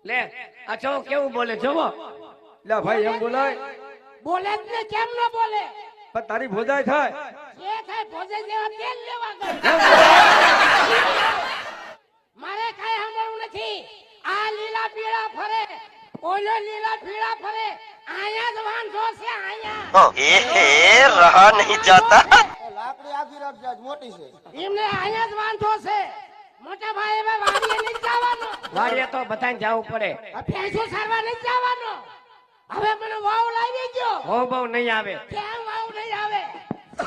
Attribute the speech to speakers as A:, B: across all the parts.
A: લે આ જો કેવું બોલે જોવો
B: લે ભાઈ એમ બોલાય
C: બોલે જ ને કેમ ન બોલે
B: પણ તારી ભોજાય થાય
C: જે થાય ભોજન લેવા તેલ લેવા ગઈ મારે કાઈ સાંભળવું નથી આ લીલા પીળા ફરે ઓલો લીલા પીળા ફરે આયા જ વાંધો છે આયા
D: रहा नहीं जाता
E: લાકડી આગી રાખજે આજ મોટી છે
C: એમને આયા જ વાંધો છે મોટા ભાઈ હવે વાડીએ નહીં જવાનો
A: વાડીએ તો બધાને જવું પડે
C: આ ભેંસો સારવા નહીં જવાનો હવે મને વાવ લાવી ગયો
A: હો બહુ નહીં આવે
C: કેમ વાવ નહીં આવે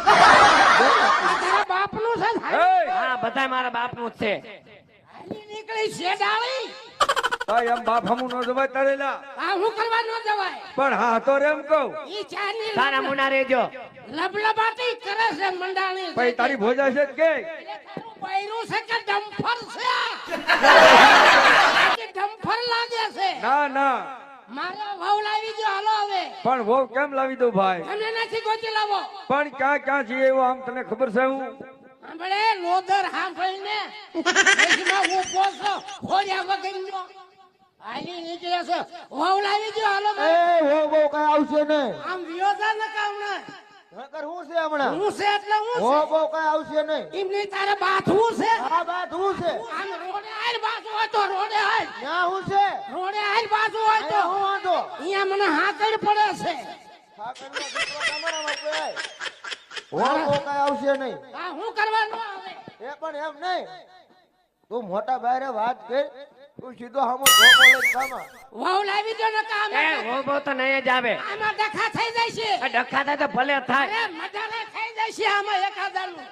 C: તારા બાપનું છે ને?
A: હા બધા મારા બાપનું જ છે
C: હાલી નીકળી છે ડાળી
B: ભાઈ એમ બાપ હમું નો જવાય તારે લા
C: આ હું કરવા ન જવાય
B: પણ હા તો રેમ કહું
C: ઈ ચાની
A: તારા મુના રેજો
C: લબલબાટી કરે છે મંડાણી
B: ભાઈ તારી ભોજાય છે કે
C: બૈરું છે કે ડમ્ફર છે કે ડમ્ફર લાગે છે
B: ના ના
C: મારો વાવ લાવી ગયો હાલો હવે
B: પણ વહુ કેમ લાવી દઉં ભાઈ
C: તમે નથી ગોતી લાવો
B: પણ ક્યાં ક્યાં છીએ એવું આમ તને ખબર છે હું
C: સાંભળે લોદર સાંભળીને દેશમાં ઊભો છો ખોડ્યા વગરનો હાલી નીકળે છે વાવ લાવી ગયો હાલો
E: એ હો બહુ કઈ આવશે ને
C: આમ વિયોજા ન કામણા
E: નકર હું છે હમણાં
C: હું છે એટલે હું
E: હો
C: છે
E: બહુ કઈ આવશે નહીં
C: એમની તારે બાથવું છે
E: આ વાત હું છે
C: આમ રોડે આલ બાજુ હોય તો રોડે આલ
E: ના હું છે
C: રોડે આલ બાજુ હોય તો
E: અહીંયા હું વાંધો
C: અહીંયા મને હાકડ પડે છે
E: ઠાકરનો દીકરો તમારામાં કોઈ હો બહુ કઈ આવશે નહીં
C: આ હું કરવાનું આવે
E: એ પણ એમ નહીં તું મોટા ભાઈ વાત કર તું સીધો હામો ધોકો લઈને કામા
C: વાવ લાવી દો ને કામ
A: એ હો બહુ તો નહીં જ આવે
C: આમાં ડખા થઈ જાય છે
A: આ ડખા થાય તો ભલે થાય
C: અરે મજાને થઈ જાય છે આમાં એકાદાનું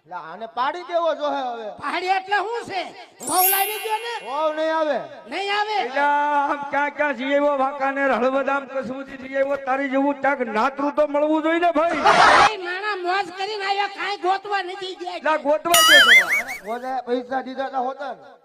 E: લા આને પાડી દેવો જોહે હવે
C: પહાડી એટલે શું છે વાવ લાવી દો ને
E: હોવ નહીં આવે
C: નહીં આવે
B: એટલે આમ ક્યાં ક્યાં છીએ એવો વાંકાને હળવદામ કસુમતી છીએ એવો તારી જેવું ક્યાંક નાતરું તો મળવું જોઈએ ને ભાઈ
C: ભાઈ માણા મોજ કરીને આવ્યા કાંઈ ગોતવા નથી ગયા
B: ના ગોતવા દે તમારે
E: આને ભોજાએ પૈસા દીધા તા હોતા ને